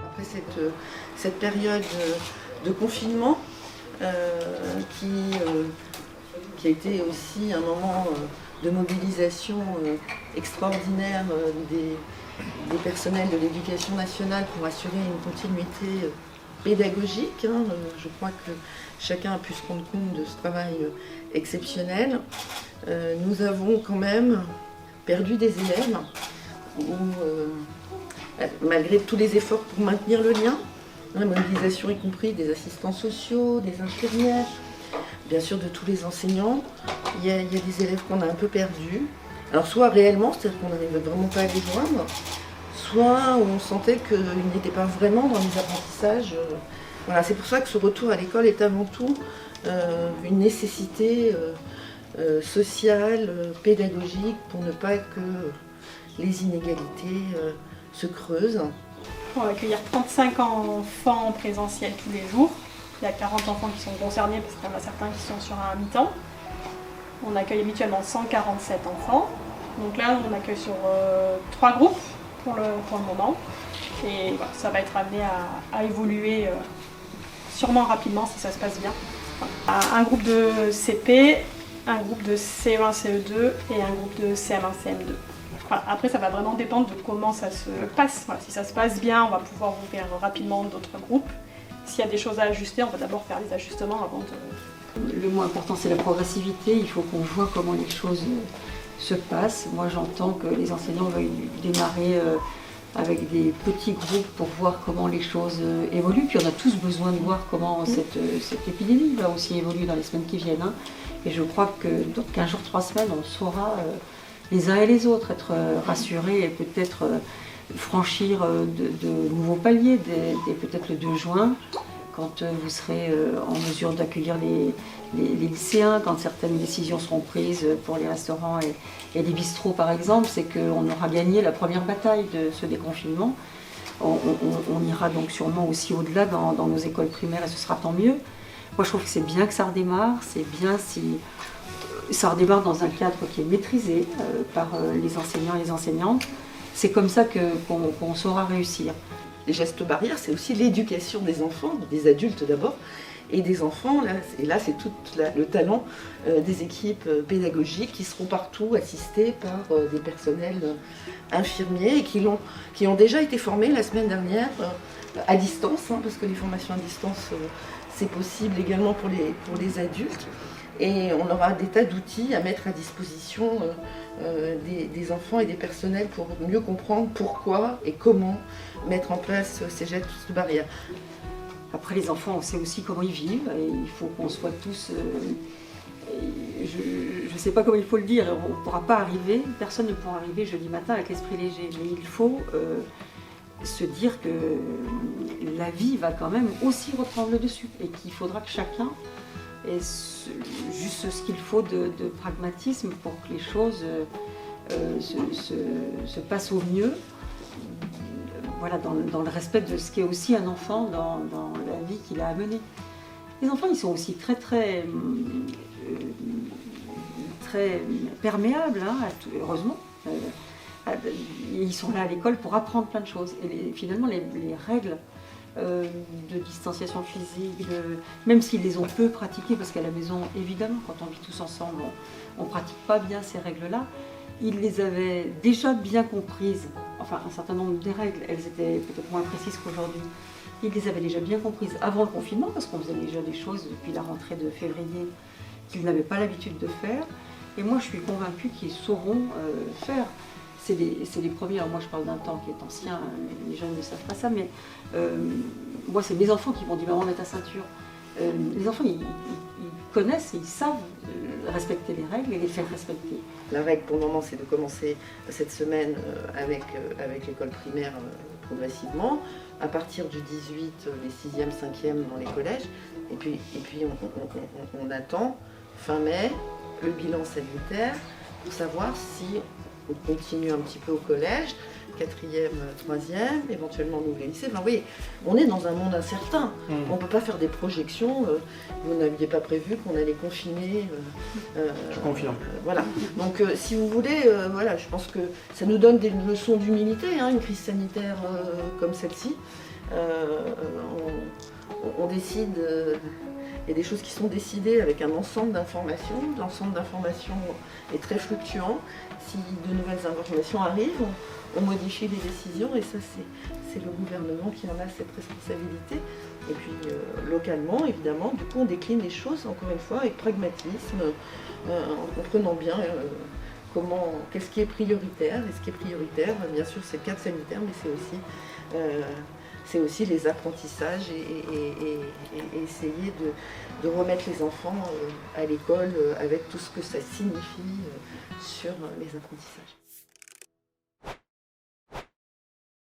Après cette période de confinement qui a été aussi un moment de mobilisation extraordinaire des personnels de l'éducation nationale pour assurer une continuité pédagogique. Je crois que chacun a pu se rendre compte de ce travail exceptionnel. Nous avons quand même perdu des élèves malgré tous les efforts pour maintenir le lien, la mobilisation y compris des assistants sociaux, des infirmières, bien sûr de tous les enseignants. Il y a des élèves qu'on a un peu perdus. Alors soit réellement, c'est-à-dire qu'on n'arrivait vraiment pas à les joindre, soit on sentait qu'ils n'étaient pas vraiment dans les apprentissages. Voilà, c'est pour ça que ce retour à l'école est avant tout une nécessité sociale, pédagogique, pour ne pas que les inégalités se creusent. On va accueillir 35 enfants en présentiel tous les jours. Il y a 40 enfants qui sont concernés parce qu'il y en a certains qui sont sur un mi-temps. On accueille habituellement 147 enfants. Donc là, on accueille sur 3 groupes pour le moment. Et voilà, ça va être amené à évoluer sûrement rapidement si ça se passe bien. Un groupe de CP, un groupe de CE1, CE2 et un groupe de CM1, CM2. Voilà, après, ça va vraiment dépendre de comment ça se passe. Voilà, si ça se passe bien, on va pouvoir ouvrir rapidement d'autres groupes. S'il y a des choses à ajuster, on va d'abord faire les ajustements avant de... Le mot important, c'est la progressivité. Il faut qu'on voit comment les choses se passent. Moi, j'entends que les enseignants veulent démarrer avec des petits groupes pour voir comment les choses évoluent. Puis on a tous besoin de voir comment cette épidémie va aussi évoluer dans les semaines qui viennent. Et je crois que dans 15 jours, 3 semaines, on saura les uns et les autres être rassurés et peut-être franchir de nouveaux paliers dès peut-être le 2 juin, quand vous serez en mesure d'accueillir les lycéens, quand certaines décisions seront prises pour les restaurants et les bistrots par exemple, c'est qu'on aura gagné la première bataille de ce déconfinement. On ira donc sûrement aussi au-delà dans nos écoles primaires et ce sera tant mieux. Moi je trouve que c'est bien que ça redémarre, c'est bien si ça redémarre dans un cadre qui est maîtrisé par les enseignants et les enseignantes. C'est comme ça qu'on saura réussir. Les gestes barrières, c'est aussi l'éducation des enfants, des adultes d'abord, et des enfants. Là c'est tout le talent des équipes pédagogiques qui seront partout assistées par des personnels infirmiers et qui ont déjà été formés la semaine dernière à distance, parce que les formations à distance, c'est possible également pour les adultes. Et on aura des tas d'outils à mettre à disposition des enfants et des personnels pour mieux comprendre pourquoi et comment mettre en place ces gestes barrières. Après les enfants, on sait aussi comment ils vivent et il faut qu'on soit tous... je ne sais pas comment il faut le dire, on ne pourra pas arriver, personne ne pourra arriver jeudi matin avec l'esprit léger, mais il faut se dire que la vie va quand même aussi reprendre le dessus et qu'il faudra que chacun ait juste ce qu'il faut de pragmatisme pour que les choses se passent au mieux. Voilà, dans le respect de ce qu'est aussi un enfant dans la vie qu'il a à mener. Les enfants, ils sont aussi très perméables, heureusement. Ils sont là à l'école pour apprendre plein de choses. Et finalement, les règles de distanciation physique, même s'ils les ont peu pratiquées, parce qu'à la maison, évidemment, quand on vit tous ensemble, on ne pratique pas bien ces règles-là. Ils les avaient déjà bien comprises, enfin un certain nombre des règles, elles étaient peut-être moins précises qu'aujourd'hui. Ils les avaient déjà bien comprises avant le confinement, parce qu'on faisait déjà des choses depuis la rentrée de février qu'ils n'avaient pas l'habitude de faire. Et moi je suis convaincue qu'ils sauront faire. C'est les premiers, alors moi je parle d'un temps qui est ancien, les jeunes ne savent pas ça, mais moi c'est mes enfants qui m'ont dit « maman, mets ta ceinture ». Les enfants, ils connaissent et ils savent respecter les règles et les faire respecter. La règle pour le moment, c'est de commencer cette semaine avec l'école primaire progressivement. À partir du 18, les 6e, 5e dans les collèges. Et puis on attend fin mai le bilan sanitaire pour savoir si on continue un petit peu au collège, quatrième, troisième, éventuellement on ouvre les lycées. Enfin, vous voyez, on est dans un monde incertain. On ne peut pas faire des projections. Vous n'aviez pas prévu qu'on allait confiner. Je confirme. Voilà. Donc, si vous voulez, voilà, je pense que ça nous donne des leçons d'humilité, hein, une crise sanitaire comme celle-ci. On décide. Il y a des choses qui sont décidées avec un ensemble d'informations. L'ensemble d'informations est très fluctuant. Si de nouvelles informations arrivent, on modifie les décisions et ça, c'est le gouvernement qui en a cette responsabilité. Et puis, localement, évidemment, du coup, on décline les choses, encore une fois, avec pragmatisme, en comprenant bien qu'est-ce qui est prioritaire. Et ce qui est prioritaire, bien sûr, c'est le cadre sanitaire, mais c'est aussi les apprentissages et essayer de remettre les enfants à l'école avec tout ce que ça signifie sur les apprentissages.